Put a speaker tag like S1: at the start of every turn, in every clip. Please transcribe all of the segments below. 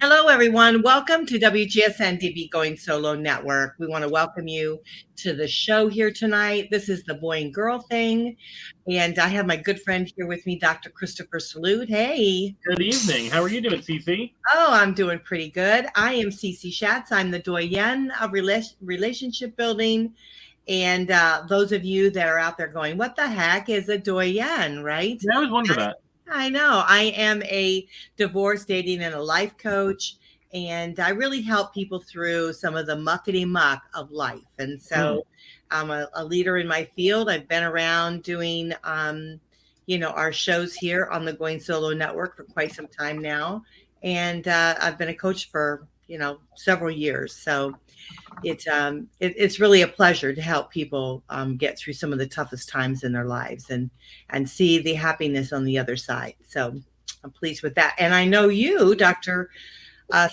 S1: Hello, everyone. Welcome to WGSN-DB Going Solo Network. We want to welcome you to the show here tonight. This is the Boy and Girl thing, and I have my good friend here with me, Dr. Christopher Salute. Hey.
S2: Good evening. How are you doing, Cece?
S1: Oh, I'm doing pretty good. I am Cece Shatz. I'm the Doyenne of relationship building. And those of you that are out there going, what the heck is a Doyenne, right?
S2: Yeah, I always wonder that.
S1: I know. I am a divorce, dating, and a life coach, and I really help people through some of the muckety muck of life. And so I'm a leader in my field. I've been around doing, our shows here on the Going Solo Network for quite some time now. And I've been a coach for, several years. So it's really a pleasure to help people get through some of the toughest times in their lives and see the happiness on the other side. So I'm pleased with that. And I know you, Dr.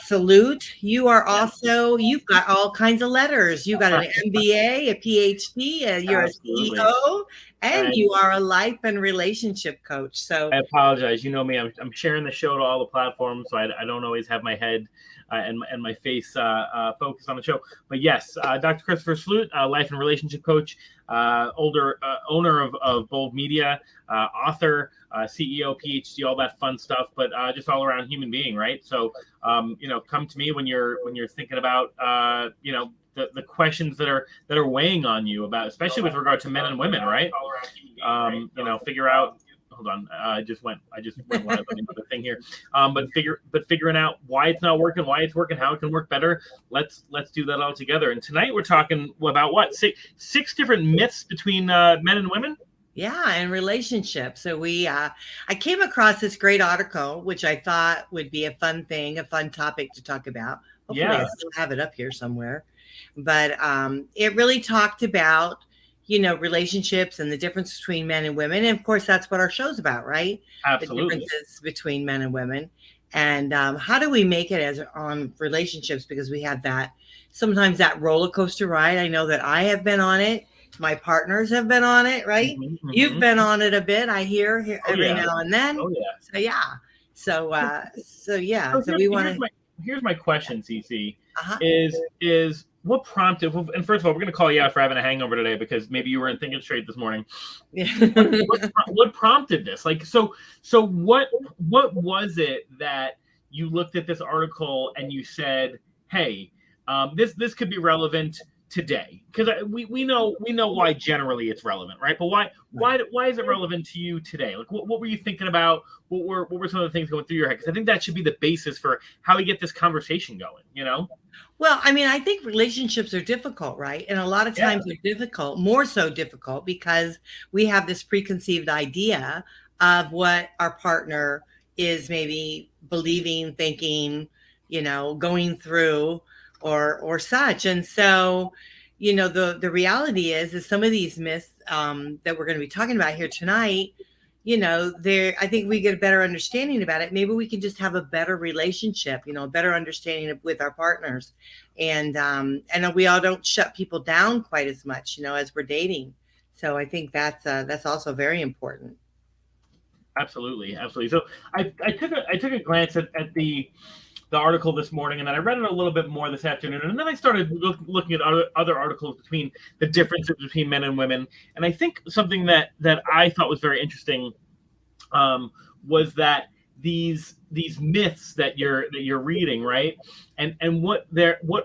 S1: Salute, you've got all kinds of letters. You got an MBA, a PhD, you're
S2: Absolutely.
S1: a CEO, and you are a life and relationship coach. So
S2: I apologize. You know me. I'm sharing the show to all the platforms, so I don't always have my head and my face focused on the show. But yes, Dr. Christopher Salute, life and relationship coach, owner of Bold Media, author, CEO, PhD, all that fun stuff. But just all around human being, right? So come to me when you're thinking about the questions that are weighing on you, about, especially with regard to men and women, right? Figure out. Hold on, I just went live on another thing here. But figuring out why it's not working, why it's working, how it can work better. Let's do that all together. And tonight we're talking about what, six different myths between men and women.
S1: Yeah, and relationships. So I came across this great article, which I thought would be a fun topic to talk about. Hopefully, I still have it up here somewhere. But it really talked about, relationships and the difference between men and women. And of course, that's what our show's about, right?
S2: Absolutely.
S1: The differences between men and women. And how do we make it as on relationships? Because we have sometimes that roller coaster ride. I know that I have been on it. My partners have been on it, right? Mm-hmm. You've been on it a bit, I hear every now and then.
S2: Oh, yeah.
S1: So, yeah. So we want to.
S2: Here's my question, Cece. Is what prompted? And first of all, we're going to call you out for having a hangover today because maybe you weren't thinking straight this morning. What prompted this? So what was it that you looked at this article and you said, hey, this could be relevant today? Because we know why generally it's relevant, right? But why is it relevant to you today? Like what were you thinking about? What were some of the things going through your head? Because I think that should be the basis for how we get this conversation going,
S1: Well, I mean, I think relationships are difficult, right? And a lot of times they're difficult, more so difficult, because we have this preconceived idea of what our partner is maybe believing, thinking, going through or such. And so, the reality is some of these myths that we're going to be talking about here tonight, I think we get a better understanding about it. Maybe we can just have a better relationship, a better understanding with our partners. And we all don't shut people down quite as much, as we're dating. So I think that's also very important.
S2: Absolutely. So I took a glance at the article this morning, and then I read it a little bit more this afternoon, and then I started looking at other articles between the differences between men and women. And I think something that I thought was very interesting was that these myths that you're reading, right, and what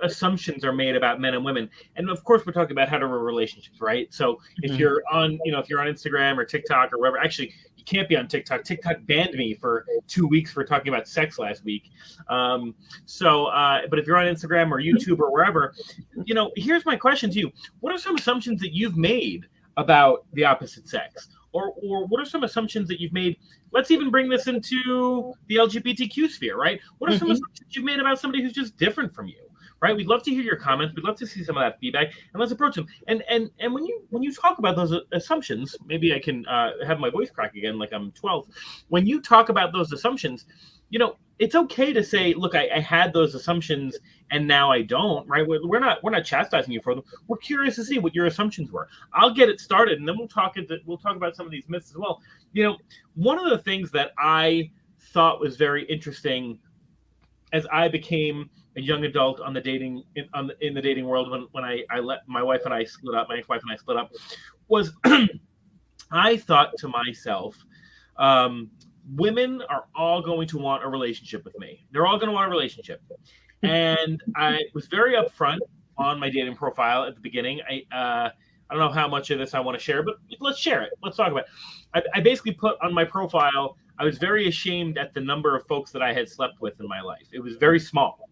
S2: assumptions are made about men and women. And of course, we're talking about hetero relationships, right? So if you're on Instagram or TikTok or wherever, actually, you can't be on TikTok. TikTok banned me for 2 weeks for talking about sex last week. But if you're on Instagram or YouTube or wherever, here's my question to you. What are some assumptions that you've made about the opposite sex? Or what are some assumptions that you've made? Let's even bring this into the LGBTQ sphere, right? What are some assumptions you've made about somebody who's just different from you? Right? We'd love to hear your comments. We'd love to see some of that feedback, and let's approach them. And when you talk about those assumptions, maybe I can have my voice crack again like I'm 12. When you talk about those assumptions, it's okay to say, look, I had those assumptions and now I don't, right? We're not chastising you for them. We're curious to see what your assumptions were. I'll get it started, and then we'll talk about some of these myths as well. One of the things that I thought was very interesting as I became a young adult on the dating in the dating world when I let my wife and I split up, my ex-wife and I split up, was I thought to myself, women are all going to want a relationship with me. They're all going to want a relationship. And I was very upfront on my dating profile at the beginning. I don't know how much of this I want to share, but let's share it. Let's talk about it. I basically put on my profile, I was very ashamed at the number of folks that I had slept with in my life. It was very small.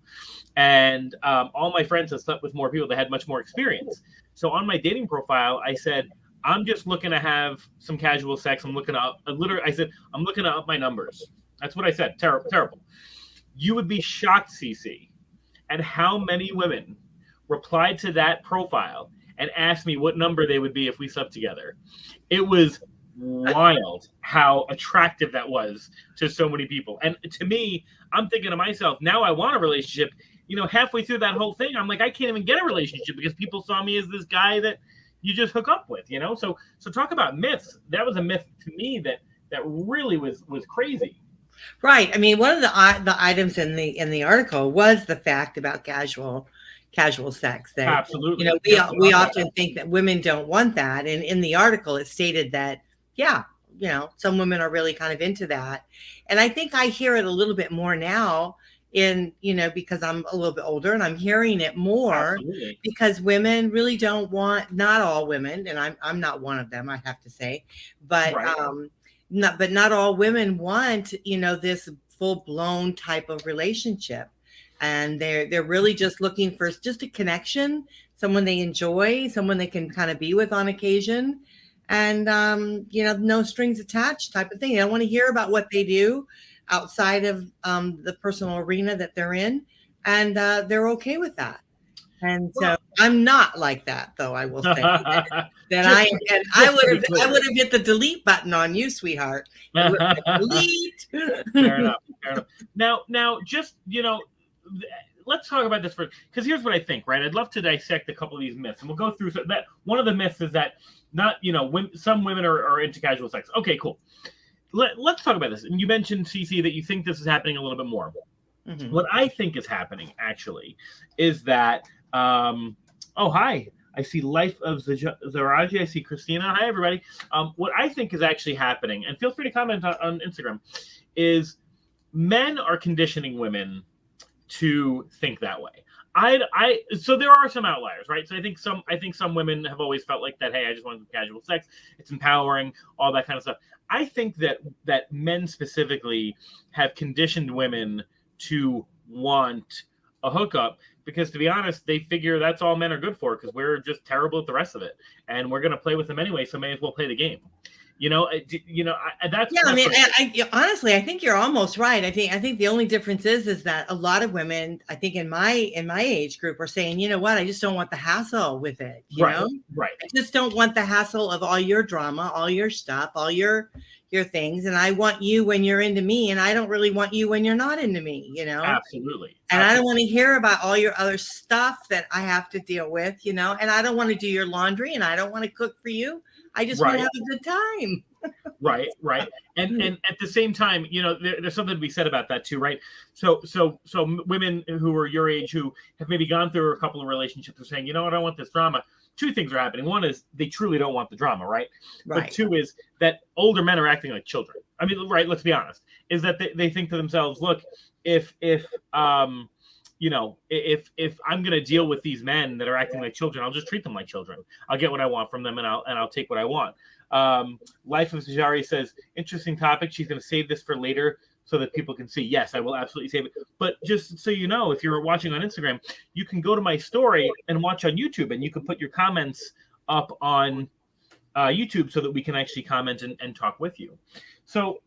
S2: And all my friends had slept with more people that had much more experience. So on my dating profile, I said, I'm just looking to have some casual sex. I'm looking to I'm looking to up my numbers. That's what I said. Terrible. You would be shocked, Cece, at how many women replied to that profile and asked me what number they would be if we slept together. It was wild how attractive that was to so many people. And to me, I'm thinking to myself, now I want a relationship. Halfway through that whole thing, I'm like, I can't even get a relationship because people saw me as this guy that you just hook up with, So talk about myths. That was a myth to me that really was crazy.
S1: Right. I mean, one of the items in the article was the fact about casual sex. That,
S2: absolutely.
S1: We often think that women don't want that, and in the article it stated that, some women are really kind of into that, and I think I hear it a little bit more now. Because I'm a little bit older and I'm hearing it more. Absolutely. Because women really don't want, not all women, and I'm not one of them, I have to say, but right. Not all women want, this full blown type of relationship. And they're really just looking for just a connection, someone they enjoy, someone they can kind of be with on occasion. And, no strings attached type of thing. They don't want to hear about what they do outside of the personal arena that they're in, and they're okay with that. And so I'm not like that, though. I will say that I would have hit the delete button on you, sweetheart. Delete.
S2: Fair enough. Now, just let's talk about this because here's what I think. Right, I'd love to dissect a couple of these myths, and we'll go through that. One of the myths is that some women are into casual sex. Okay, cool. Let's talk about this. And you mentioned, Cece, that you think this is happening a little bit more. Mm-hmm. What I think is happening, actually, is that, hi, I see Life of Zaraji. I see Christina. Hi, everybody. What I think is actually happening, and feel free to comment on Instagram, is men are conditioning women to think that way. So there are some outliers, right? So I think some women have always felt like that. Hey, I just want some casual sex. It's empowering, all that kind of stuff. I think that men specifically have conditioned women to want a hookup because, to be honest, they figure that's all men are good for because we're just terrible at the rest of it, and we're going to play with them anyway. So may as well play the game. That's
S1: honestly, I think you're almost right. I think the only difference is that a lot of women, I think in my age group, are saying, you know what, I just don't want the hassle with it. You know,
S2: right.
S1: I just don't want the hassle of all your drama, all your stuff, all your things, and I want you when you're into me, and I don't really want you when you're not into me.
S2: Absolutely.
S1: And I don't want to hear about all your other stuff that I have to deal with. And I don't want to do your laundry, and I don't want to cook for you. I just want to have a good time.
S2: Right. And at the same time, there's something to be said about that too, right? So women who are your age who have maybe gone through a couple of relationships are saying, you know what, I don't want this drama. Two things are happening. One is they truly don't want the drama, right? But two is that older men are acting like children. I mean, right, let's be honest, is that they think to themselves, look, if I'm going to deal with these men that are acting like children, I'll just treat them like children. I'll get what I want from them, and I'll take what I want. Life of Sajari says, interesting topic. She's going to save this for later so that people can see. Yes, I will absolutely save it. But just so you know, if you're watching on Instagram, you can go to my story and watch on YouTube, and you can put your comments up on YouTube so that we can actually comment and talk with you. So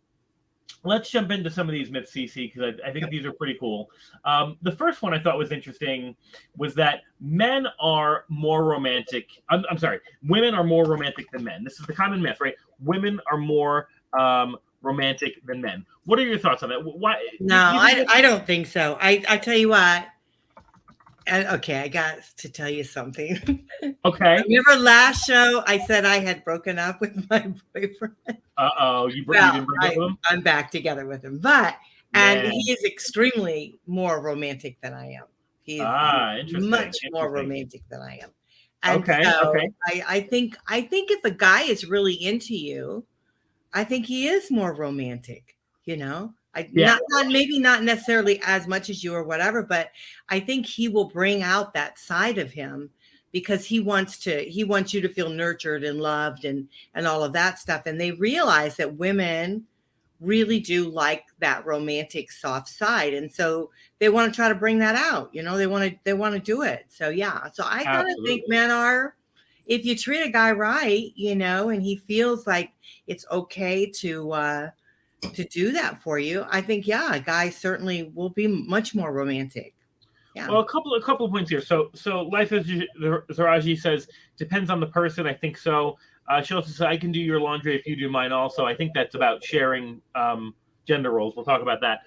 S2: let's jump into some of these myths, Cece, because I think these are pretty cool. The first one I thought was interesting was that men are more romantic. I'm sorry, women are more romantic than men. This is the common myth, right? Women are more romantic than men. What are your thoughts on that? Why?
S1: No, I don't think so. I tell you what. Okay, I got to tell you something.
S2: Okay.
S1: Remember last show I said I had broken up with my boyfriend?
S2: You didn't break up with him?
S1: I'm back together with him. But And
S2: Man.
S1: he is extremely more romantic than I am. He's
S2: Interesting.
S1: much more romantic than I am. And
S2: Okay.
S1: so I think if a guy is really into you, I think he is more romantic, you know.
S2: Yeah.
S1: Not maybe not necessarily as much as you or whatever, but I think he will bring out that side of him because he wants you to feel nurtured and loved and all of that stuff. And they realize that women really do like that romantic soft side, and so they want to try to bring that out. You know, they want to do it. So yeah, so I kind of think men are, if you treat a guy right, you know, and he feels like it's okay to do that for you, I think a guy certainly will be much more romantic. Yeah.
S2: Well, a couple of points here. So Life as Zaraji says depends on the person. I think so. She also says I can do your laundry if you do mine. Also, I think that's about sharing gender roles. We'll talk about that.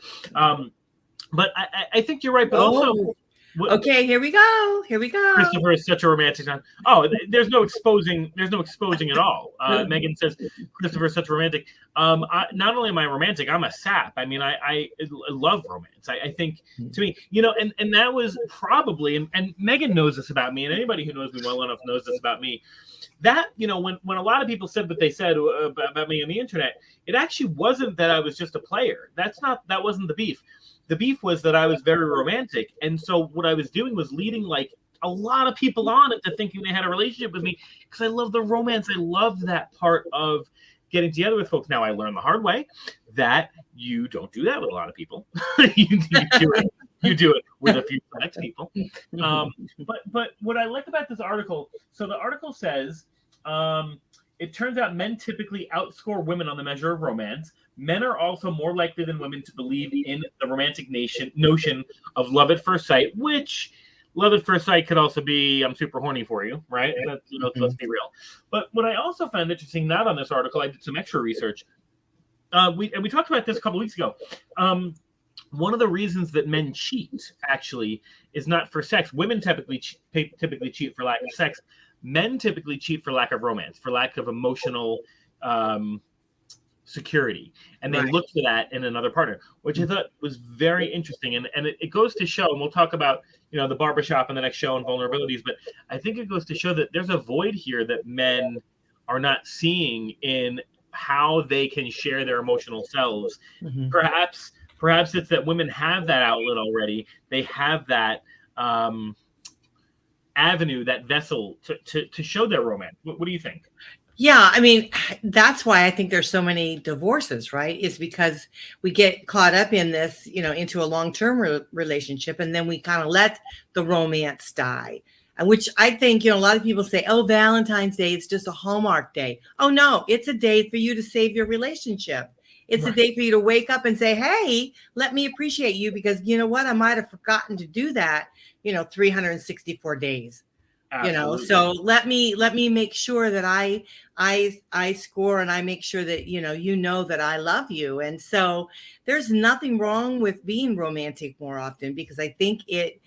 S2: But I think you're right. But also,
S1: okay, here we go.
S2: Christopher is such a romantic man. Oh, there's no exposing at all. Megan says Christopher is such a romantic. Not only am I romantic, I'm a sap. I mean, I love romance. I think, to me, you know, and that was probably, and Megan knows this about me, and anybody who knows me well enough knows this about me, that, you know, when a lot of people said what they said about me on the internet, it actually wasn't that I was just a player. That wasn't the beef. The beef was that I was very romantic. And so what I was doing was leading like a lot of people on into thinking they had a relationship with me because I love the romance. I love that part of getting together with folks. Now I learned the hard way that you don't do that with a lot of people. you do it with a few select people. But what I like about this article, so the article says, it turns out men typically outscore women on the measure of romance. Men are also more likely than women to believe in the romantic notion of love at first sight, which love at first sight could also be I'm super horny for you, right? Let's be real. But what I also found interesting, not on this article, I did some extra research. We talked about this a couple weeks ago. One of the reasons that men cheat actually is not for sex. Women typically cheat for lack of sex. Men typically cheat for lack of romance, for lack of emotional security, and they look for that in another partner, which I thought was very interesting. And it goes to show, and we'll talk about, you know, the barbershop in the next show and vulnerabilities, but I think it goes to show that there's a void here that men are not seeing in how they can share their emotional selves. Mm-hmm. Perhaps it's that women have that outlet already. They have that avenue, that vessel to show their romance. What do you think?
S1: Yeah, I mean, that's why I think there's so many divorces, right? Is because we get caught up in this, you know, into a long-term relationship, and then we kind of let the romance die. And which I think, you know, a lot of people say, oh, Valentine's Day, it's just a Hallmark day. Oh, no, it's a day for you to save your relationship. It's a day for you to wake up and say, hey, let me appreciate you because you know what? I might have forgotten to do that, you know, 364 days. Absolutely. You know, so let me make sure that I score and I make sure that, you know that I love you. And so there's nothing wrong with being romantic more often because I think it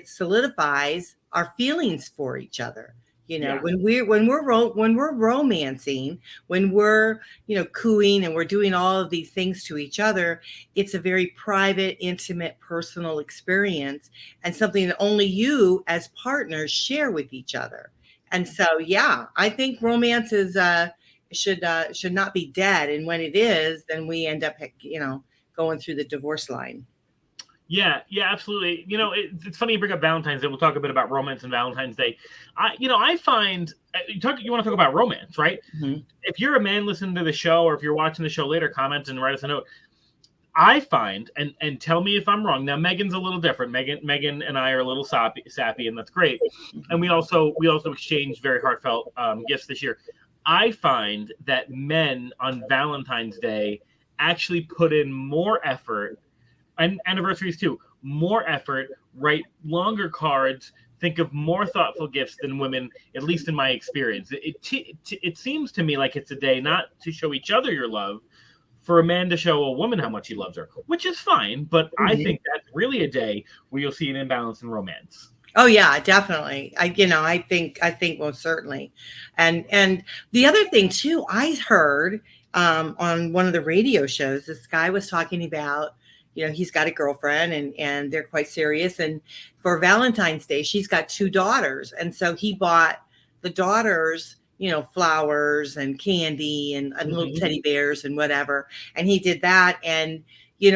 S1: solidifies our feelings for each other. You know, when we're romancing, when we're, you know, cooing and we're doing all of these things to each other, it's a very private, intimate, personal experience and something that only you as partners share with each other. And so, yeah, I think romance is should not be dead. And when it is, then we end up, you know, going through the divorce line.
S2: Yeah, absolutely. You know, it's funny you bring up Valentine's Day. We'll talk a bit about romance and Valentine's Day. I find you want to talk about romance, right? Mm-hmm. If you're a man listening to the show, or if you're watching the show later, comment and write us a note. I find, and tell me if I'm wrong. Now, Megan's a little different. Megan and I are a little sappy, and that's great. And we also exchanged very heartfelt gifts this year. I find that men on Valentine's Day actually put in more effort. And anniversaries too, more effort, write longer cards, think of more thoughtful gifts than women, at least in my experience. It seems to me like it's a day not to show each other your love, for a man to show a woman how much he loves her, which is fine. But mm-hmm. I think that's really a day where you'll see an imbalance in romance.
S1: Oh yeah, definitely. I think most certainly. And the other thing too, I heard on one of the radio shows, this guy was talking about, he's got a girlfriend and they're quite serious. And for Valentine's Day, she's got 2 daughters. And so he bought the daughters, flowers and candy and little teddy bears and whatever. And he did that. And,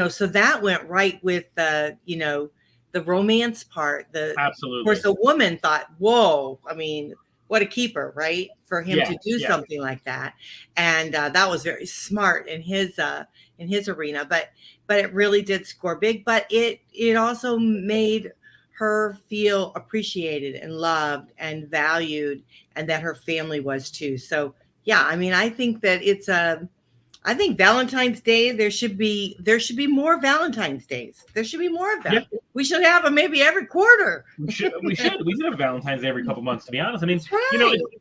S1: so that went right with the romance part.
S2: Absolutely.
S1: Of course, the woman thought, whoa, I mean, what a keeper, right? For him to do something like that. And that was very smart in his arena, but it really did score big. But it also made her feel appreciated and loved and valued, and that her family was too. So yeah, I mean, I think that I think Valentine's Day, there should be more Valentine's Days. There should be more of them. Yeah. We should have them maybe every quarter.
S2: We should have Valentine's Day every couple months, to be honest. I mean,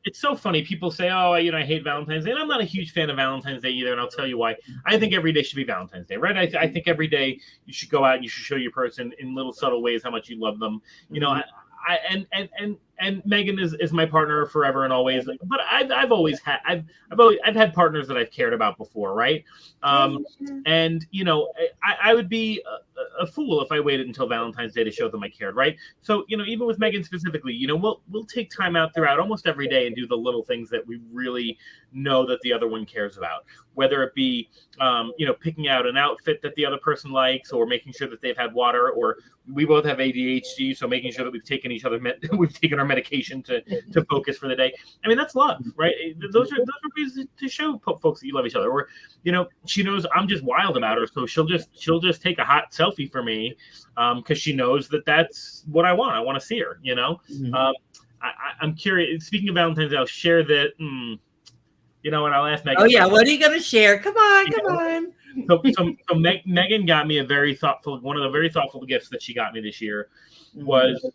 S2: it's so funny. People say, oh, I hate Valentine's Day. And I'm not a huge fan of Valentine's Day either. And I'll tell you why. I think every day should be Valentine's Day, right? I think every day you should go out and you should show your person in little subtle ways how much you love them. And Megan is my partner forever and always. But I've had partners that I've cared about before, right? And I would be a fool if I waited until Valentine's Day to show them I cared, right? So even with Megan specifically, we'll take time out throughout almost every day and do the little things that we really know that the other one cares about, whether it be picking out an outfit that the other person likes, or making sure that they've had water, or we both have ADHD, so making sure that we've taken our medication to focus for the day. I mean, that's love, right? Those are ways to show folks that you love each other. Or she knows I'm just wild about her, so she'll just take a hot selfie for me because she knows that that's what I want. I want to see her. I'm curious. Speaking of Valentine's Day, I'll share that. And I'll ask Megan.
S1: Oh yeah, what are you going to share? Come on.
S2: So Megan got me one of the very thoughtful gifts that she got me this year was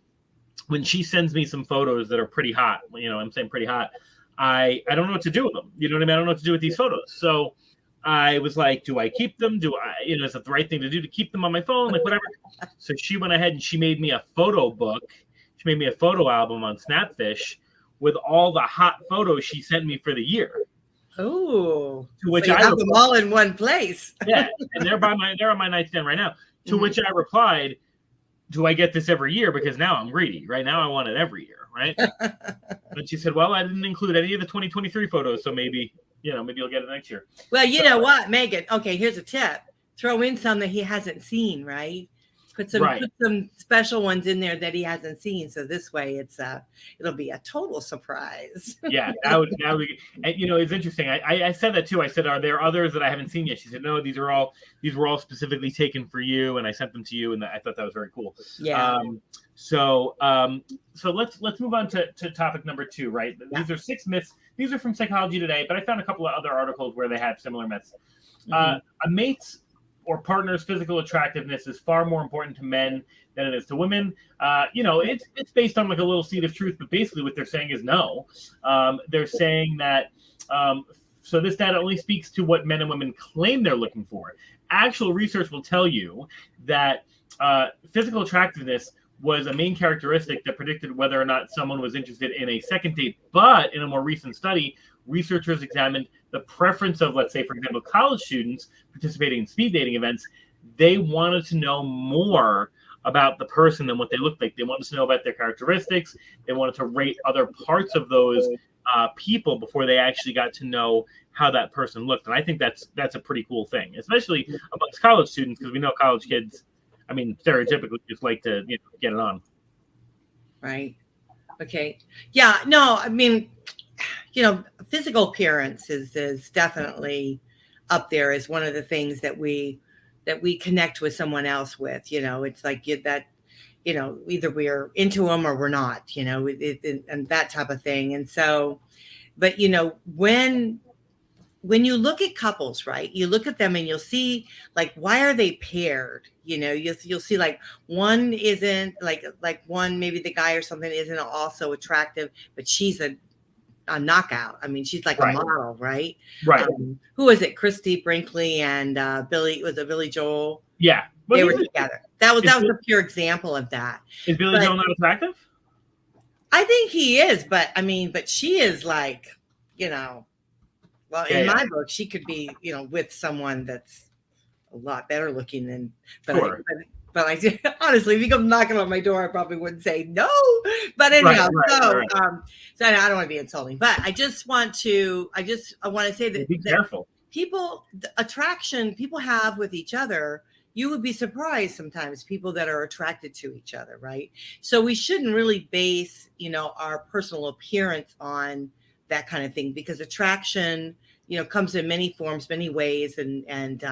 S2: when she sends me some photos that are pretty hot. I'm saying pretty hot. I don't know what to do with them. You know what I mean? I don't know what to do with these photos. So I was like, do I keep them? Is it the right thing to do to keep them on my phone? Like whatever. So she went ahead and she made me a photo book. She made me a photo album on Snapfish with all the hot photos she sent me for the year.
S1: Oh,
S2: to which
S1: so you have them all in one place.
S2: Yeah, and they're on my nightstand right now. To which I replied, "Do I get this every year? Because now I'm greedy. Right now I want it every year, right?" And she said, "Well, I didn't include any of the 2023 photos, so maybe you'll get it next year."
S1: Well, you know what, Megan? Okay, here's a tip: throw in some that he hasn't seen, right? Put some special ones in there that he hasn't seen, so this way it'll be a total surprise.
S2: Yeah, that would. And, it's interesting. I said that too. I said, "Are there others that I haven't seen yet?" She said, "No, these were all specifically taken for you, and I sent them to you." And I thought that was very cool.
S1: Yeah.
S2: So let's move on to topic number 2. Right. Yeah. These are 6 myths. These are from Psychology Today, but I found a couple of other articles where they have similar myths. A mate's or partner's physical attractiveness is far more important to men than it is to women. It's based on like a little seed of truth, but basically what they're saying is no. They're saying that so this data only speaks to what men and women claim they're looking for. Actual research will tell you that physical attractiveness was a main characteristic that predicted whether or not someone was interested in a second date. But in a more recent study, researchers examined the preference of, let's say, for example, college students participating in speed dating events. They wanted to know more about the person than what they looked like. They wanted to know about their characteristics. They wanted to rate other parts of those people before they actually got to know how that person looked. And I think that's a pretty cool thing, especially amongst college students, because we know college kids, I mean, stereotypically just like to get it on.
S1: Right. Okay. Yeah. No, I mean, physical appearance is definitely up there as one of the things that we connect with someone else with. It's like that, either we're into them or we're not, and that type of thing. And so, but when you look at couples, right, you look at them and you'll see like, why are they paired? You'll see like one isn't like one, maybe the guy or something isn't also attractive, but she's a knockout. I mean, she's like a model, right?
S2: Right.
S1: Who was it? Christy Brinkley and Billy Joel?
S2: Yeah.
S1: They were together. That was a pure example of that.
S2: Is Billy Joel not attractive?
S1: I think he is, but she is like, in my book, she could be, with someone that's a lot better looking than, but
S2: Sure.
S1: but I did, honestly, if you come knocking on my door, I probably wouldn't say no. But anyhow, so I don't want to be insulting, but I want to say that,
S2: be careful.
S1: People, the attraction people have with each other, you would be surprised sometimes people that are attracted to each other, right? So we shouldn't really base, our personal appearance on that kind of thing, because attraction, comes in many forms, many ways, and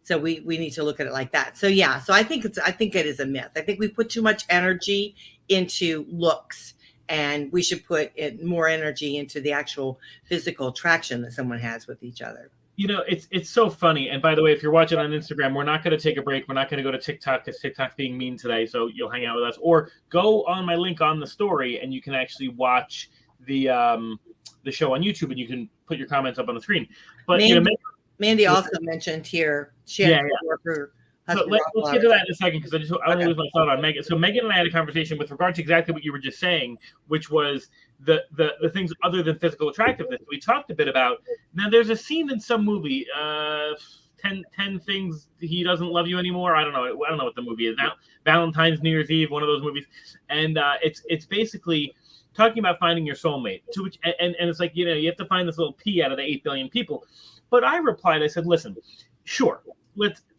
S1: so we need to look at it like that. So yeah, so I think it is a myth. I think we put too much energy into looks, and we should put more energy into the actual physical attraction that someone has with each other.
S2: It's so funny. And by the way, if you're watching on Instagram, we're not going to take a break. We're not going to go to TikTok because TikTok's being mean today. So you'll hang out with us, or go on my link on the story, and you can actually watch the show on YouTube, and you can put your comments up on the screen. But
S1: Mandy also mentioned here she had to work her husband.
S2: So let's get to that in a second, because I want to lose my thought on Megan. So Megan and I had a conversation with regard to exactly what you were just saying, which was the things other than physical attractiveness. We talked a bit about. Now there's a scene in some movie, 10 things he doesn't love you anymore. I don't know what the movie is now. Valentine's, New Year's Eve, one of those movies, and it's basically talking about finding your soulmate. To which and it's like, you have to find this little pea out of the 8 billion people. But I replied, I said, listen, sure,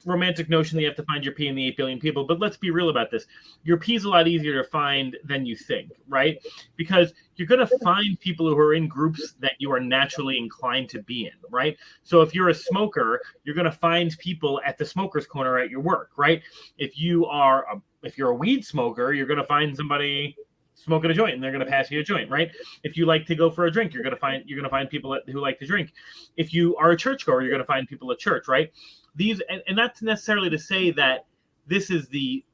S2: romantic notion that you have to find your pea in the 8 billion people, but let's be real about this. Your pea's a lot easier to find than you think, right? Because you're going to find people who are in groups that you are naturally inclined to be in, right? So if you're a smoker, you're going to find people at the smoker's corner at your work, right? If you're a weed smoker, you're going to find somebody smoking a joint, and they're going to pass you a joint, right? If you like to go for a drink, you're going to find people who like to drink. If you are a churchgoer, you're going to find people at church, right? These and not necessarily to say that this is the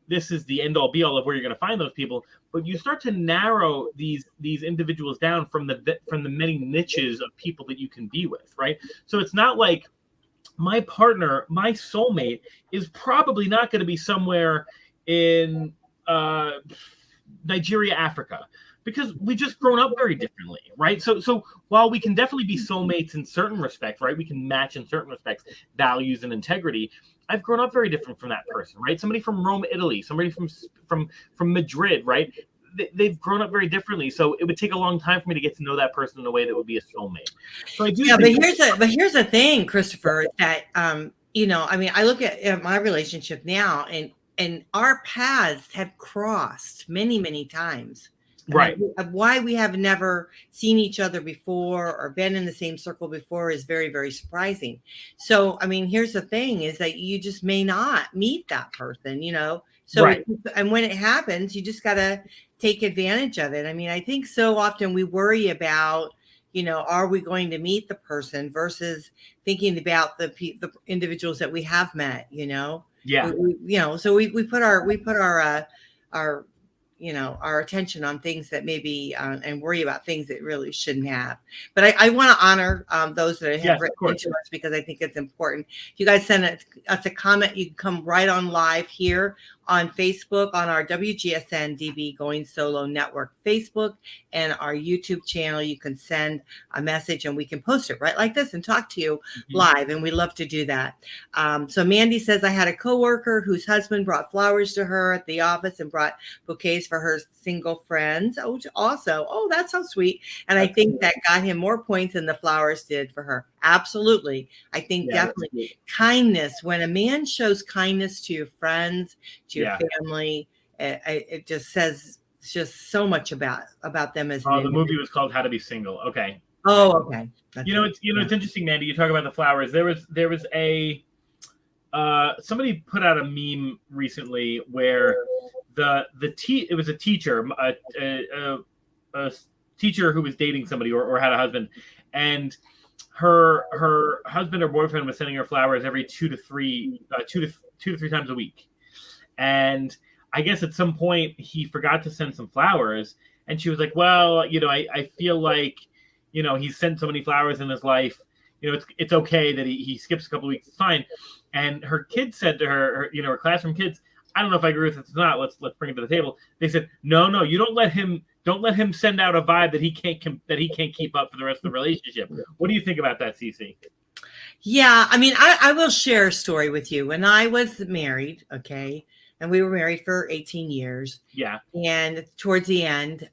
S2: end all be all of where you're going to find those people, but you start to narrow these individuals down from the many niches of people that you can be with, right? So it's not like my partner, my soulmate, is probably not going to be somewhere in Nigeria, Africa, because we just grown up very differently, right? So while we can definitely be soulmates in certain respects, right? We can match in certain respects, values and integrity. I've grown up very different from that person, right? Somebody from Rome, Italy, somebody from Madrid, right? They've grown up very differently. So it would take a long time for me to get to know that person in a way that would be a soulmate. So I do.
S1: Yeah, but here's the thing, Christopher, that I look at my relationship now, and our paths have crossed many, many times.
S2: Right.
S1: Why we have never seen each other before or been in the same circle before is very, very surprising. So, here's the thing, is that you just may not meet that person, So,
S2: right.
S1: And when it happens, you just got to take advantage of it. I think so often we worry about, are we going to meet the person versus thinking about the individuals that we have met,
S2: Yeah.
S1: So we put our attention on things that maybe and worry about things that really shouldn't have. But I want to honor those that have written to us, because I think it's important. If you guys send us a comment, you can come right on live here on Facebook, on our WGSN-DB Going Solo Network Facebook, and our YouTube channel. You can send a message and we can post it right like this and talk to you live. And we love to do that. So Mandy says, I had a coworker whose husband brought flowers to her at the office and brought bouquets for her single friends. Oh, that's so sweet. And I think that got him more points than the flowers did for her. Absolutely. I think definitely kindness. When a man shows kindness to your friends, to your family, it just says just so much about them as
S2: the movie was called How to Be Single. Okay.
S1: Oh, okay.
S2: It's interesting, Mandy. You talk about the flowers. There was a somebody put out a meme recently where it was a teacher, a teacher who was dating somebody or had a husband, and her husband or boyfriend was sending her flowers every 2 to 3 times a week. And I guess at some point he forgot to send some flowers, and she was like, well, I feel like, he's sent so many flowers in his life, it's okay that he skips a couple of weeks. It's fine. And her kids said to her, her classroom kids, I don't know if I agree with this or not. Let's bring it to the table. They said, no, you don't let him send out a vibe that he can't keep up for the rest of the relationship. What do you think about that, Cece?
S1: Yeah, I mean, I will share a story with you. When I was married, okay, and we were married for 18 years.
S2: Yeah.
S1: And towards the end,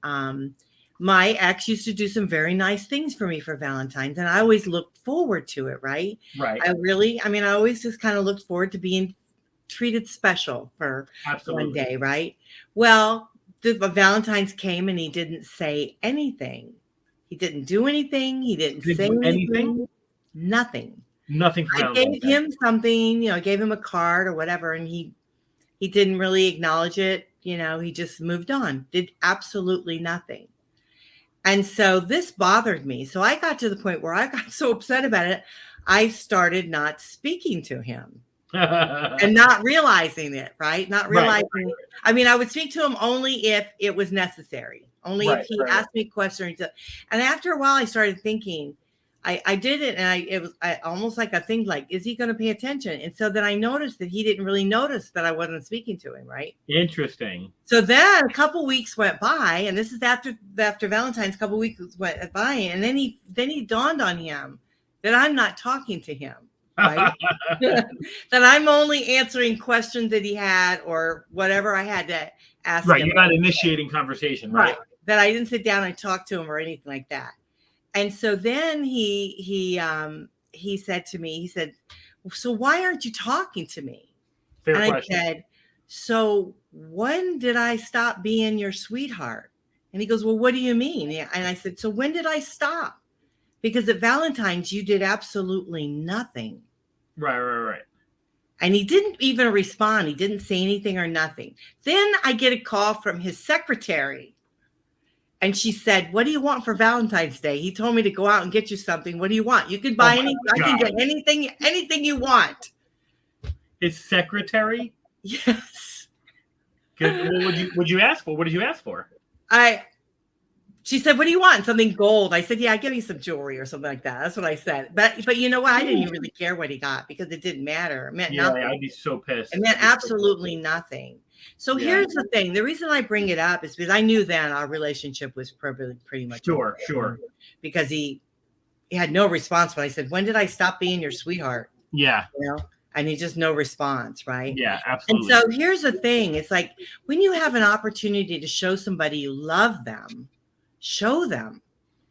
S1: my ex used to do some very nice things for me for Valentine's, and I always looked forward to it, right?
S2: Right.
S1: I always just kind of looked forward to being treated special for
S2: Absolutely.
S1: one day, right? Well, the Valentine's came and he didn't say anything. He didn't do anything. He didn't say anything. Nothing.
S2: Nothing for
S1: I
S2: Valentine's
S1: gave
S2: Day.
S1: him something, you know, I gave him a card or whatever, and he didn't really acknowledge it. You know, he just moved on, did absolutely nothing. And so this bothered me. So I got to the point where I got so upset about it, I started not speaking to him and not realizing it, right? Not realizing. Right. I mean, I would speak to him only if it was necessary, only if he asked me questions. And after a while, I started thinking, I did it, and it was almost like a thing like, is he going to pay attention? And so then I noticed that he didn't really notice that I wasn't speaking to him, right?
S2: Interesting.
S1: So then a couple weeks went by, and this is after Valentine's, a couple weeks went by, and then he dawned on him that I'm not talking to him, right? That I'm only answering questions that he had or whatever I had to ask him.
S2: Right, you're not initiating conversation, right?
S1: That I didn't sit down and talk to him or anything like that. And so then he said to me, he said, so why aren't you talking to me?
S2: Fair
S1: and
S2: question.
S1: I said, so when did I stop being your sweetheart? And he goes, well, what do you mean? And I said, so when did I stop? Because at Valentine's, you did absolutely nothing.
S2: Right.
S1: And he didn't even respond. He didn't say anything or nothing. Then I get a call from his secretary. And she said, what do you want for Valentine's Day? He told me to go out and get you something. What do you want? You can buy anything. I can get anything you want.
S2: His secretary?
S1: Yes.
S2: Good. What would you ask for? What did you ask for?
S1: She said, what do you want? Something gold. I said, yeah, give me some jewelry or something like that. That's what I said. But you know what? I didn't even really care what he got because it didn't matter. It meant nothing.
S2: I'd be so pissed.
S1: It meant absolutely nothing. So here's the thing. The reason I bring it up is because I knew then our relationship was pretty much
S2: sure.
S1: Because he had no response when I said, when did I stop being your sweetheart?
S2: Yeah.
S1: You know? And he just no response, right?
S2: Yeah, absolutely.
S1: And so here's the thing. It's like when you have an opportunity to show somebody you love them, show them,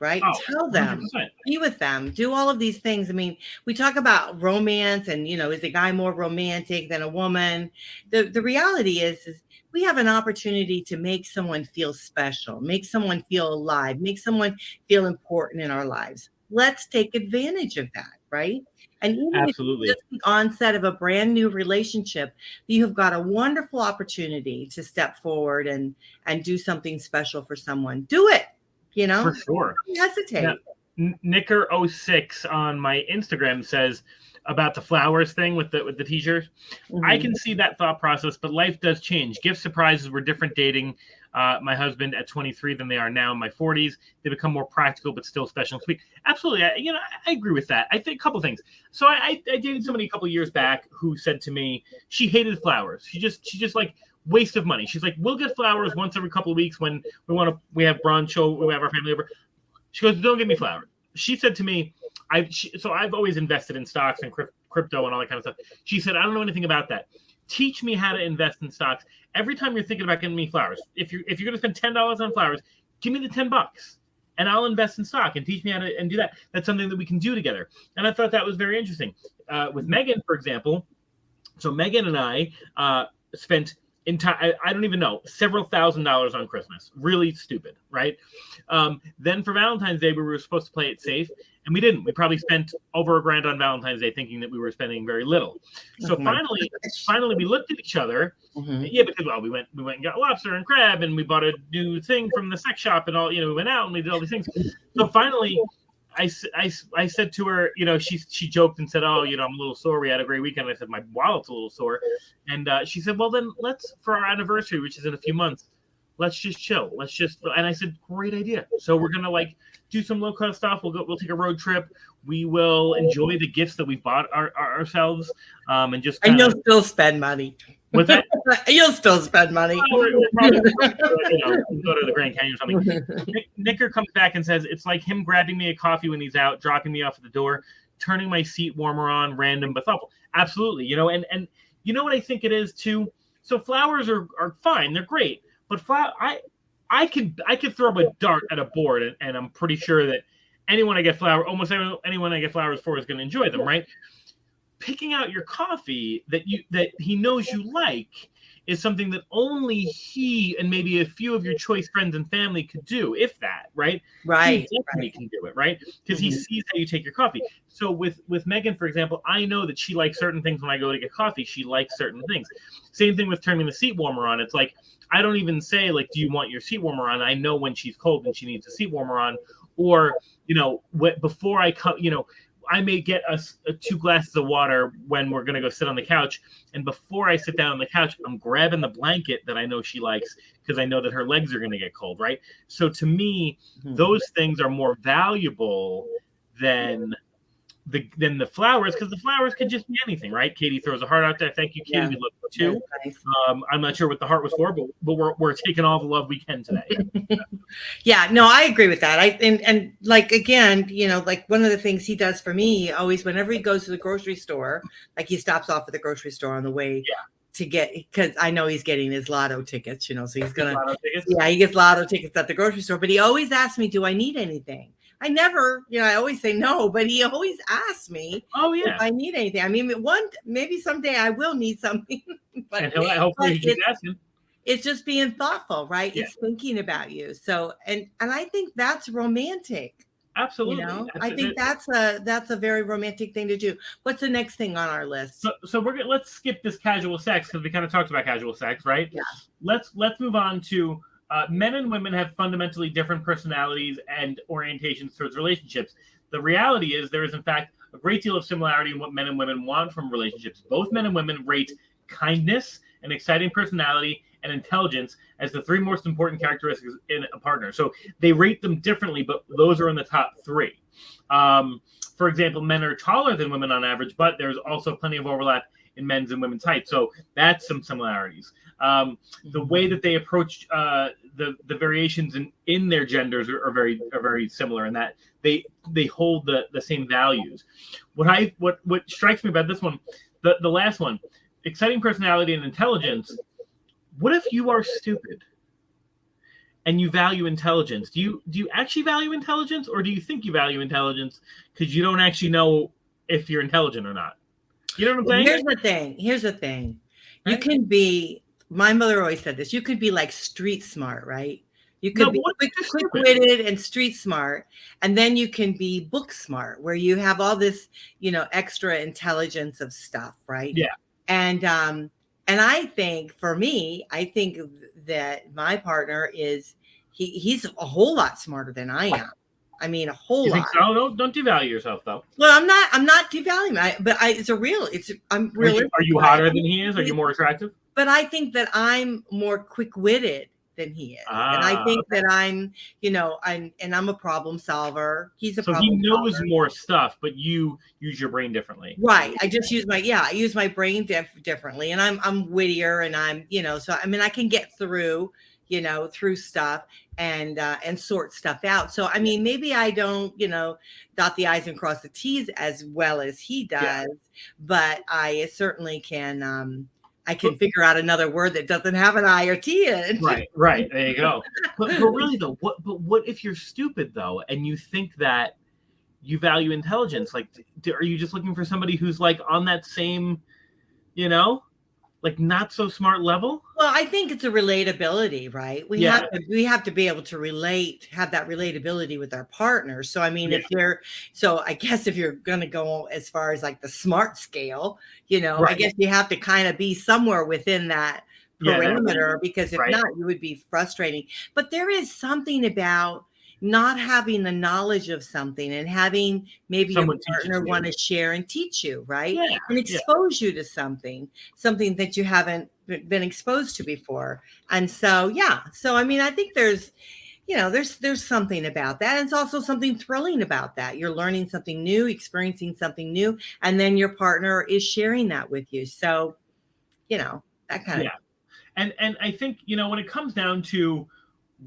S1: right? Tell them, 100%. Be with them, do all of these things. I mean, we talk about romance and, you know, is a guy more romantic than a woman? The reality is we have an opportunity to make someone feel special, make someone feel alive, make someone feel important in our lives. Let's take advantage of that, right? And even
S2: absolutely.
S1: If it's just the onset of a brand new relationship, you have got a wonderful opportunity to step forward and do something special for someone. Do it. You know,
S2: for sure.
S1: Don't hesitate.
S2: Yeah. Nicker06 on my Instagram says about the flowers thing with the t-shirts. Mm-hmm. I can see that thought process, but life does change. Gift surprises were different dating my husband at 23 than they are now in my 40s. They become more practical, but still special and sweet. Absolutely. I agree with that. I think a couple things. So I dated somebody a couple years back who said to me, she hated flowers. She just like, waste of money. She's like, we'll get flowers once every couple of weeks when we have brunch or we have our family over. She goes, don't give me flowers. She said to me, so I've always invested in stocks and crypto and all that kind of stuff. She said, I don't know anything about that. Teach me how to invest in stocks. Every time you're thinking about getting me flowers, if you're going to spend $10 on flowers, give me the $10 and I'll invest in stock and teach me how to and do that. That's something that we can do together. And I thought that was very interesting. With Megan, for example. So Megan and I spent I don't even know, several $1,000s on Christmas. Really stupid, right? Then for Valentine's Day, we were supposed to play it safe, and we didn't. We probably spent over $1,000 on Valentine's Day thinking that we were spending very little. So finally, we looked at each other. Mm-hmm. Yeah, because we went and got lobster and crab, and we bought a new thing from the sex shop, and all. We went out and we did all these things. So finally, I said to her, she joked and said, oh, I'm a little sore. We had a great weekend. I said, my wallet's a little sore. And she said, well, then let's, for our anniversary, which is in a few months, let's just chill. And I said, great idea. So we're going to do some low cost stuff. We'll take a road trip. We will enjoy the gifts that we bought ourselves. And you'll
S1: still spend money.
S2: What's that?
S1: You'll still spend money.
S2: We're probably go to the Grand Canyon or something. Nicker comes back and says, it's like him grabbing me a coffee when he's out, dropping me off at the door. turning my seat warmer on, random but thoughtful. Absolutely. And you know what I think it is too? So flowers are fine, they're great, but I could throw up a dart at a board, and I'm pretty sure that anyone I get flowers for is going to enjoy them, right? Picking out your coffee that he knows you like is something that only he and maybe a few of your choice friends and family could do, if that, right?
S1: Right.
S2: He definitely can do it, right? Because he sees how you take your coffee. So with Megan, for example, I know that she likes certain things when I go to get coffee. She likes certain things. Same thing with turning the seat warmer on. It's like, I don't even say, like, do you want your seat warmer on? I know when she's cold and she needs a seat warmer on. Or, before I come, I may get us 2 glasses of water when we're going to go sit on the couch. And before I sit down on the couch, I'm grabbing the blanket that I know she likes because I know that her legs are going to get cold, right? So to me, those things are more valuable than the flowers, because the flowers could just be anything, right? Katie throws a heart out there. Thank you, Katie. Yeah. We love you too. Nice. I'm not sure what the heart was for, but we're taking all the love we can today.
S1: Yeah, no, I agree with that. And like, again, like one of the things he does for me always, whenever he goes to the grocery store, like he stops off at the grocery store on the way to get, because I know he's getting his lotto tickets, so he's gonna, he gets lotto tickets at the grocery store, but he always asks me, do I need anything? I never, I always say no, but he always asks me if I need anything. I mean, maybe someday I will need something. But
S2: hopefully you keep asking.
S1: It's just being thoughtful, right? Yeah. It's thinking about you. So, and I think that's romantic.
S2: Absolutely.
S1: I think that's a very romantic thing to do. What's the next thing on our list?
S2: So let's skip this casual sex, because we kind of talked about casual sex, right?
S1: Yeah.
S2: Let's move on to men and women have fundamentally different personalities and orientations towards relationships. The reality is there is, in fact, a great deal of similarity in what men and women want from relationships. Both men and women rate kindness, an exciting personality, and intelligence as the 3 most important characteristics in a partner. So they rate them differently, but those are in the top 3. For example, men are taller than women on average, but there's also plenty of overlap in men's and women's height. So that's some similarities. The way that they approach the variations in their genders are very similar in that they hold the same values. What strikes me about this one, the last one, exciting personality and intelligence. What if you are stupid and you value intelligence? Do you actually value intelligence, or do you think you value intelligence because you don't actually know if you're intelligent or not? You know what I'm saying?
S1: Here's the thing. You can be, my mother always said this, you could be like street smart, right? You could be quick-witted and street smart, and then you can be book smart, where you have all this, extra intelligence of stuff, right?
S2: Yeah.
S1: And I think, for me, that my partner he's a whole lot smarter than I am. I mean, a whole lot.
S2: So? Don't devalue yourself, though.
S1: Well, I'm not devaluing. I'm really.
S2: Are you hotter than he is? Are you more attractive?
S1: But I think that I'm more quick-witted than he is, and I think that I'm a problem solver. He's a problem solver.
S2: So he knows more stuff, but you use your brain differently.
S1: Right. I just use my brain differently, and I'm wittier, and I'm so I mean I can get through stuff and sort stuff out. So I mean maybe I don't dot the I's and cross the T's as well as he does, but I certainly can. I can figure out another word that doesn't have an I or T in.
S2: Right. There you go. But really though, what if you're stupid though, and you think that you value intelligence? Like, are you just looking for somebody who's like on that same, like not so smart level?
S1: Well, I think it's a relatability, right? We have to be able to have that relatability with our partners. So I mean, I guess if you're going to go as far as like the smart scale, I guess you have to kind of be somewhere within that parameter, because if not, you would be frustrating. But there is something about not having the knowledge of something and having maybe your partner want to share and teach you, right?
S2: Yeah,
S1: and expose you to something that you haven't been exposed to before. And so, so I mean, I think there's something about that. And it's also something thrilling about that. You're learning something new, experiencing something new, and then your partner is sharing that with you. So, that kind of.
S2: And I think, when it comes down to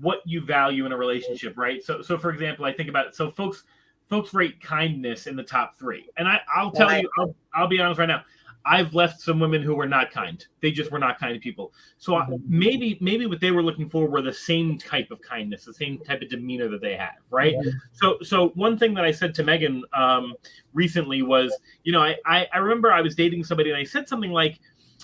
S2: what you value in a relationship, right? So for example, I think about it. So folks folks rate kindness in the top 3. And I'll tell you, I'll be honest right now. I've left some women who were not kind. They just were not kind people. So maybe what they were looking for were the same type of kindness, the same type of demeanor that they have, right? So one thing that I said to Megan recently was, I remember I was dating somebody and I said something like,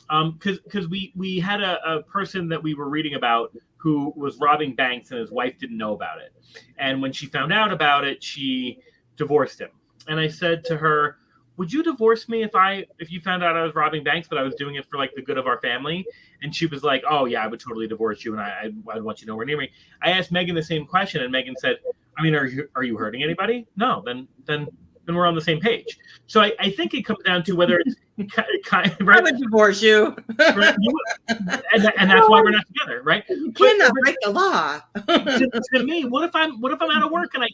S2: because we had a person that we were reading about who was robbing banks and his wife didn't know about it. And when she found out about it, she divorced him. And I said to her, would you divorce me if you found out I was robbing banks, but I was doing it for like the good of our family? And she was like, oh yeah, I would totally divorce you. And I'd want you nowhere near me. I asked Megan the same question and Megan said, I mean, are you hurting anybody? No, then we're on the same page. So I think it comes down to whether it's kind, right?
S1: I would divorce you.
S2: Right? And that's why we're not together, right?
S1: You cannot break the law.
S2: To me, what if I'm out of work and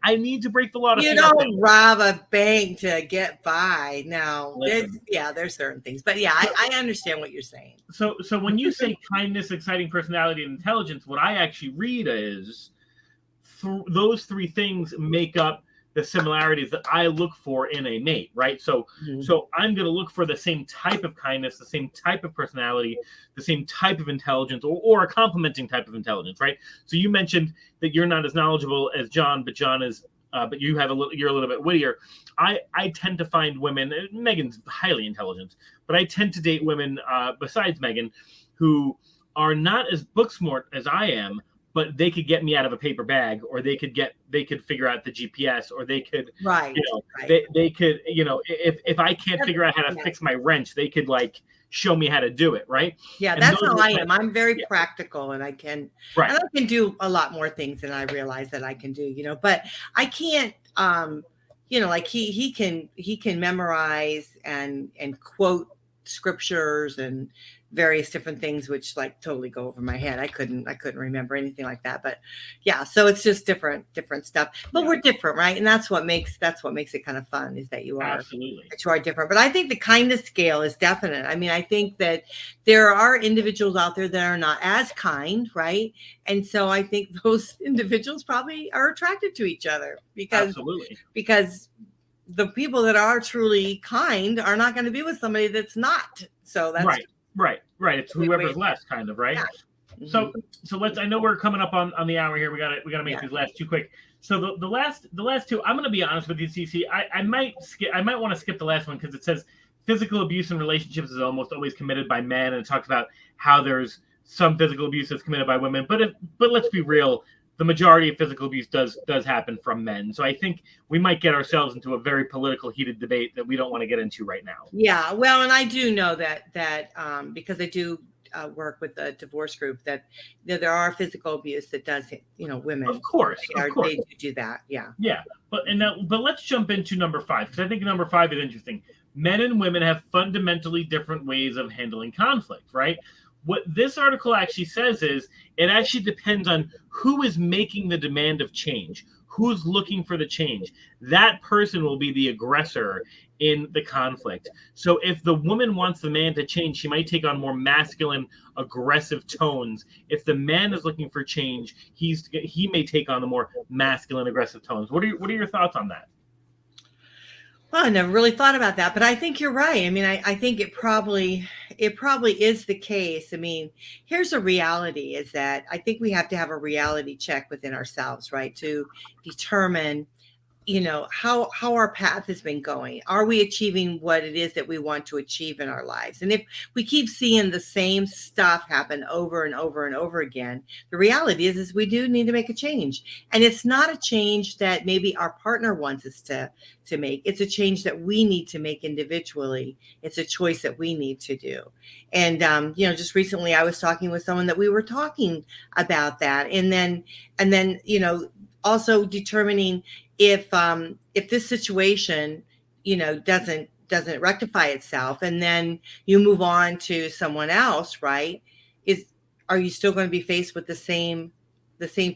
S2: I need to break the law to
S1: you don't rob a bank to get by. No, there's certain things, but yeah, I understand what you're saying.
S2: So when you say kindness, exciting personality, and intelligence, what I actually read is those 3 things make up the similarities that I look for in a mate, right? So I'm going to look for the same type of kindness, the same type of personality, the same type of intelligence, or a complementing type of intelligence, right? So you mentioned that you're not as knowledgeable as John, but John is, but you're a little bit wittier. I tend to find women, Megan's highly intelligent, but I tend to date women besides Megan who are not as book smart as I am, but they could get me out of a paper bag, or they could figure out the GPS, or they could, they could, if I can't figure out how to fix my wrench, they could like show me how to do it. Right.
S1: Yeah. And that's how I am. I'm very practical and I can do a lot more things than I realize that I can do, but I can't, like he can memorize and quote scriptures and various different things, which like totally go over my head. I couldn't remember anything like that, but yeah, so it's just different stuff, but we're different, right? And that's what makes it kind of fun, is that you are different. But I think the kindness scale is definite. I mean, I think that there are individuals out there that are not as kind, right? And so I think those individuals probably are attracted to each other because the people that are truly kind are not going to be with somebody that's not. So that's
S2: right. It's whoever's less, kind of, right? Yeah. So let's. I know we're coming up on the hour here. We gotta make these last 2 quick. So the last 2. I'm gonna be honest with you, Cece. I might want to skip the last one because it says physical abuse in relationships is almost always committed by men, and it talks about how there's some physical abuse that's committed by women. But let's be real. The majority of physical abuse does happen from men. So I think we might get ourselves into a very political, heated debate that we don't want to get into right now.
S1: Yeah, well, and I do know that because I do work with the divorce group, that there are physical abuse that does hit, women.
S2: Of course.
S1: They do that. Yeah.
S2: Yeah, but let's jump into number 5, because I think number 5 is interesting. Men and women have fundamentally different ways of handling conflict, right? What this article actually says is it actually depends on who is making the demand of change, who's looking for the change. That person will be the aggressor in the conflict. So if the woman wants the man to change, she might take on more masculine, aggressive tones. If the man is looking for change, he may take on the more masculine, aggressive tones. What are your thoughts on that?
S1: Well, I never really thought about that, but I think you're right. I mean, I think it probably is the case. I mean, here's a reality, is that I think we have to have a reality check within ourselves, right? To determine, how our path has been going. Are we achieving what it is that we want to achieve in our lives? And if we keep seeing the same stuff happen over and over and over again, the reality is we do need to make a change. And it's not a change that maybe our partner wants us to make. It's a change that we need to make individually. It's a choice that we need to do. And, just recently I was talking with someone that we were talking about that. And then, also determining if this situation, doesn't rectify itself, and then you move on to someone else, right? Are you still going to be faced with the same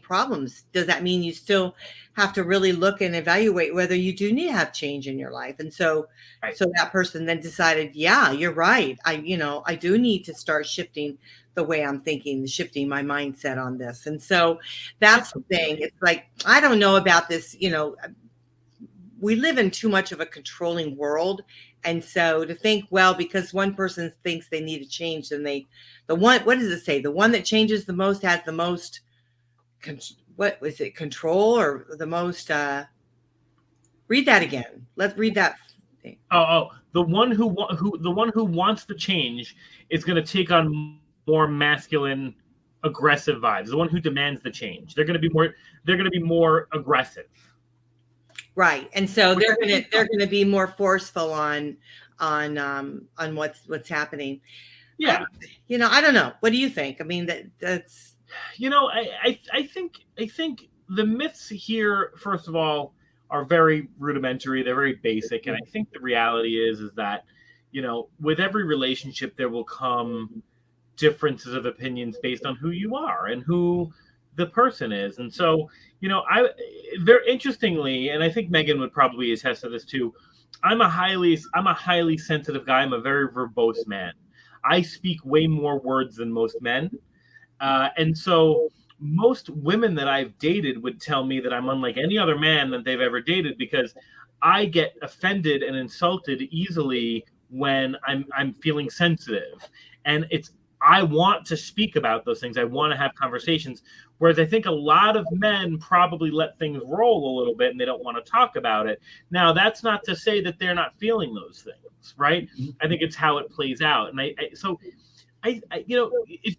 S1: problems? Does that mean you still have to really look and evaluate whether you do need to have change in your life? And so that person then decided, yeah, you're right. I do need to start shifting the way I'm thinking, shifting my mindset on this. And so that's the thing. It's like, I don't know about this, we live in too much of a controlling world. And so to think, well, because one person thinks they need to change, then what does it say? The one that changes the most has the most, what was it, control, or the most, read that again. Let's read that.
S2: The one who wants the change is going to take on more masculine, aggressive vibes. The one who demands the change, they're going to be more aggressive.
S1: Right. And so they're going to be more forceful on what's happening.
S2: Yeah.
S1: I don't know. What do you think? I mean, that's,
S2: I think the myths here, first of all, are very rudimentary. They're very basic. And I think the reality is that, with every relationship, there will come differences of opinions based on who you are and who the person is. And so, very interestingly, and I think Megan would probably attest to this too, I'm a highly sensitive guy. I'm a very verbose man. I speak way more words than most men. And so most women that I've dated would tell me that I'm unlike any other man that they've ever dated, because I get offended and insulted easily when I'm feeling sensitive. And I want to speak about those things. I want to have conversations. Whereas I think a lot of men probably let things roll a little bit and they don't want to talk about it. Now, that's not to say that they're not feeling those things, right? Mm-hmm. I think it's how it plays out. And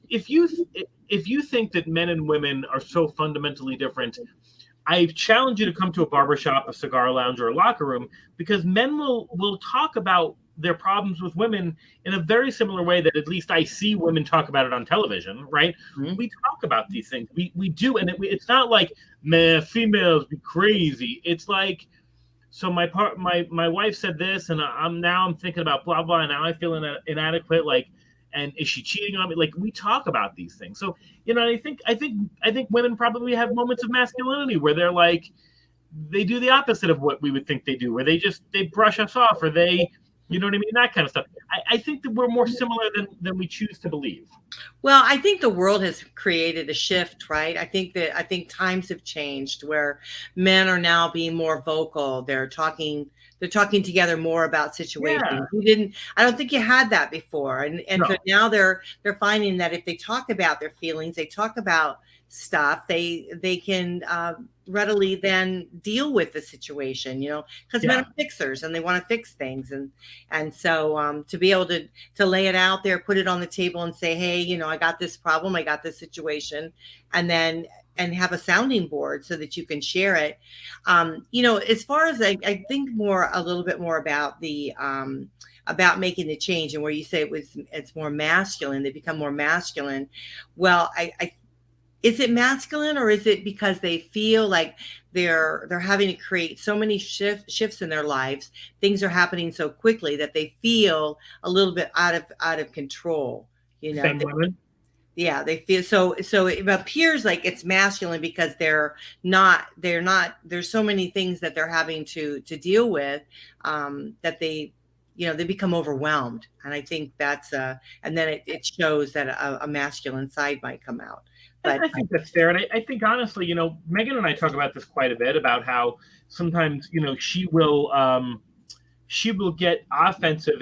S2: if you think that men and women are so fundamentally different, I challenge you to come to a barbershop, a cigar lounge, or a locker room, because men will talk about their problems with women in a very similar way that at least I see women talk about it on television, right? Mm-hmm. We talk about these things. We do, and it's not like, man, females be crazy. It's like, so my wife said this, and I'm thinking about blah blah, and now I feel inadequate. Like, and is she cheating on me? Like, we talk about these things. So I think women probably have moments of masculinity where they're like, they do the opposite of what we would think they do, where they brush us off, or they. You know what I mean? That kind of stuff. I think that we're more similar than we choose to believe.
S1: Well, I think the world has created a shift, right? I think times have changed where men are now being more vocal. They're talking together more about situations. Yeah. I don't think you had that before. And no. So now they're finding that if they talk about their feelings, they talk about stuff, they can readily then deal with the situation, because men are fixers and they want to fix things. And so to be able to lay it out there, put it on the table and say, hey, I got this problem, I got this situation, and have a sounding board so that you can share it. As far as I think a little bit more about about making the change, and where you say it's more masculine, they become more masculine. Well, is it masculine, or is it because they feel like they're having to create so many shifts in their lives? Things are happening so quickly that they feel a little bit out of control.
S2: Same women.
S1: Yeah, they feel so it appears like it's masculine because they're not, there's so many things that they're having to deal with, that they become overwhelmed. And I think that's and then it shows that a masculine side might come out. But
S2: I think that's fair. And I think honestly, Megan and I talk about this quite a bit, about how sometimes, she will get offensive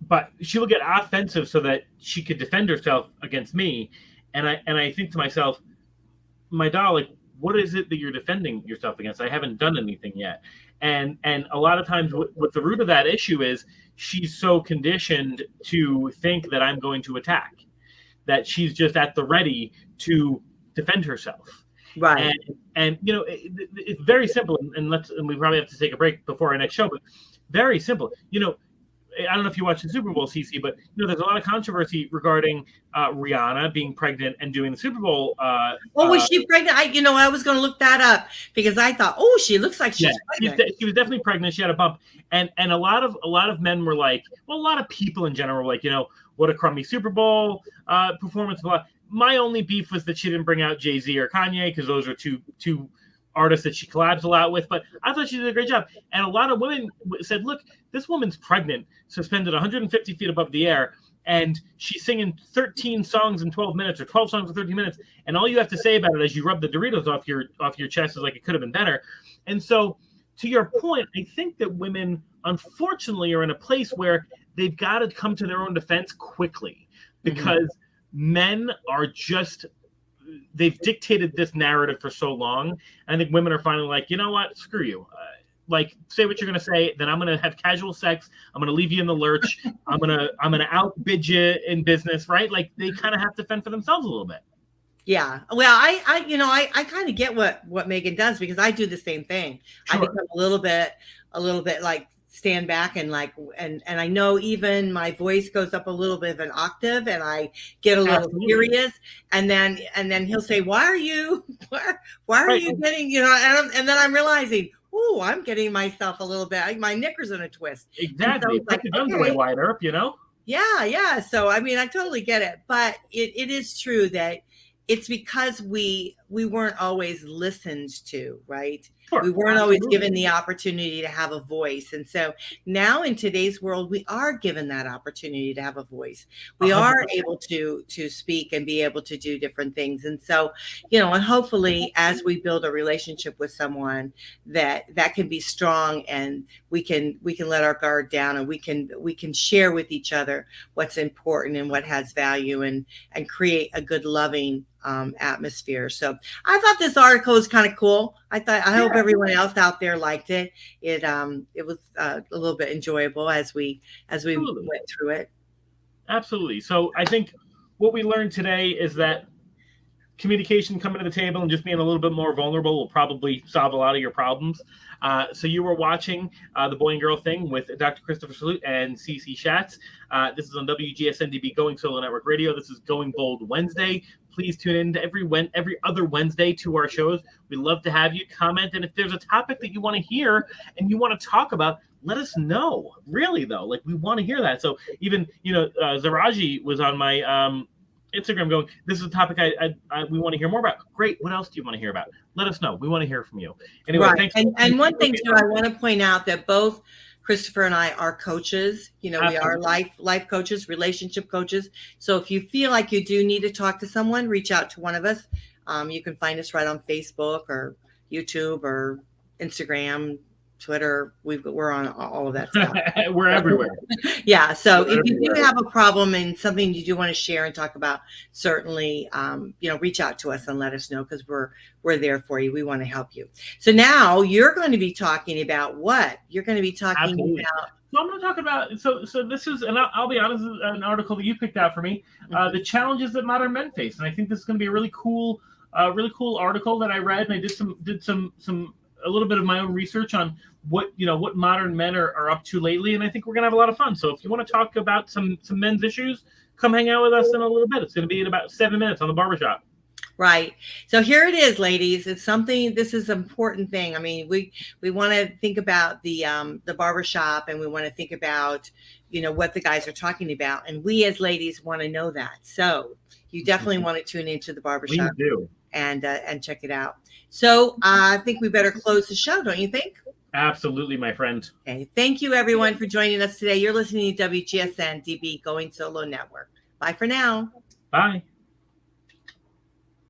S2: but she will get offensive so that she could defend herself against me. And I think to myself, my doll, like, what is it that you're defending yourself against? I haven't done anything yet. And a lot of times what the root of that issue is, she's so conditioned to think that I'm going to attack, that she's just at the ready to defend herself.
S1: Right.
S2: And it's very simple. And we probably have to take a break before our next show, but very simple. I don't know if you watch the Super Bowl, Cece, but there's a lot of controversy regarding Rihanna being pregnant and doing the Super Bowl.
S1: Was she pregnant? I was going to look that up because I thought, she looks like she's pregnant.
S2: She was definitely pregnant. She had a bump, and a lot of men were like, well, a lot of people in general were like, what a crummy Super Bowl performance. Blah. My only beef was that she didn't bring out Jay-Z or Kanye, because those are two artists that she collabs a lot with, but I thought she did a great job. And a lot of women said, look, this woman's pregnant, suspended 150 feet above the air, and she's singing 13 songs in 12 minutes or 12 songs in 13 minutes, and all you have to say about it as you rub the Doritos off your chest is like, it could have been better. And so, to your point, I think that women, unfortunately, are in a place where they've got to come to their own defense quickly, because men are just, they've dictated this narrative for so long. And I think women are finally like, you know what, screw you. Like, say what you're going to say, then I'm going to have casual sex. I'm going to leave you in the lurch. I'm going to outbid you in business, right? Like, they kind of have to fend for themselves a little bit.
S1: Yeah. Well, I kind of get what Megan does, because I do the same thing. Sure. I become a little bit like stand back and like, and I know even my voice goes up a little bit of an octave, and I get a little serious, and then he'll say, why are you getting, and then I'm realizing, oh, I'm getting myself a little bit, my knickers in a twist.
S2: Exactly. Like, the guns way wider up,
S1: Yeah. So, I mean, I totally get it, but it is true that it's because we weren't always listened to, right? Sure, we weren't always given the opportunity to have a voice. And so now in today's world, we are given that opportunity to have a voice. We 100%. Are able to speak and be able to do different things. And so, and hopefully as we build a relationship with someone that can be strong, and we can let our guard down, and we can share with each other what's important and what has value, and create a good, loving atmosphere. So I thought this article was kind of cool. I hope everyone else out there liked it. It was a little bit enjoyable as we went through it.
S2: Absolutely. So I think what we learned today is that communication, coming to the table and just being a little bit more vulnerable, will probably solve a lot of your problems. So you were watching the Boy and Girl Thing with Dr. Christopher Salute and Cece Shatz. This is on WGSN-DB Going Solo Network Radio. This is Going Bold Wednesday. Please tune in to every other Wednesday to our shows. We love to have you comment. And if there's a topic that you want to hear and you want to talk about, let us know. Really, though, like, we want to hear that. So even, Zaraji was on my Instagram going, this is a topic we want to hear more about. Great. What else do you want to hear about? Let us know. We want to hear from you. Anyway,
S1: right. And one thing too, I want to point out that both Christopher and I are coaches. Absolutely. We are life coaches, relationship coaches. So if you feel like you do need to talk to someone, reach out to one of us. You can find us right on Facebook or YouTube or Instagram, Twitter. We're on all of that stuff.
S2: We're everywhere.
S1: Yeah. So if you do have a problem and something you do want to share and talk about, certainly, reach out to us and let us know, because we're there for you. We want to help you. So now you're going to be talking about what? You're going to be talking
S2: Absolutely.
S1: about.
S2: So I'm going to talk about, so this is, and I'll be honest, an article that you picked out for me, the challenges that modern men face. And I think this is going to be a really cool article that I read, and I did a little bit of my own research on what modern men are up to lately, and I think we're gonna have a lot of fun. So if you want to talk about some men's issues, come hang out with us in a little bit. It's gonna be in about 7 minutes on the barbershop.
S1: Right. So here it is, ladies. It's something. This is an important thing. I mean, we want to think about the barbershop, and we want to think about what the guys are talking about, and we as ladies want to know that. So you definitely want to tune into the barbershop.
S2: We do.
S1: And check it out. So I think we better close the show, don't you think?
S2: Absolutely, my friend.
S1: Okay. Thank you, everyone, for joining us today. You're listening to WGSN-DB Going Solo Network. Bye for now.
S2: Bye.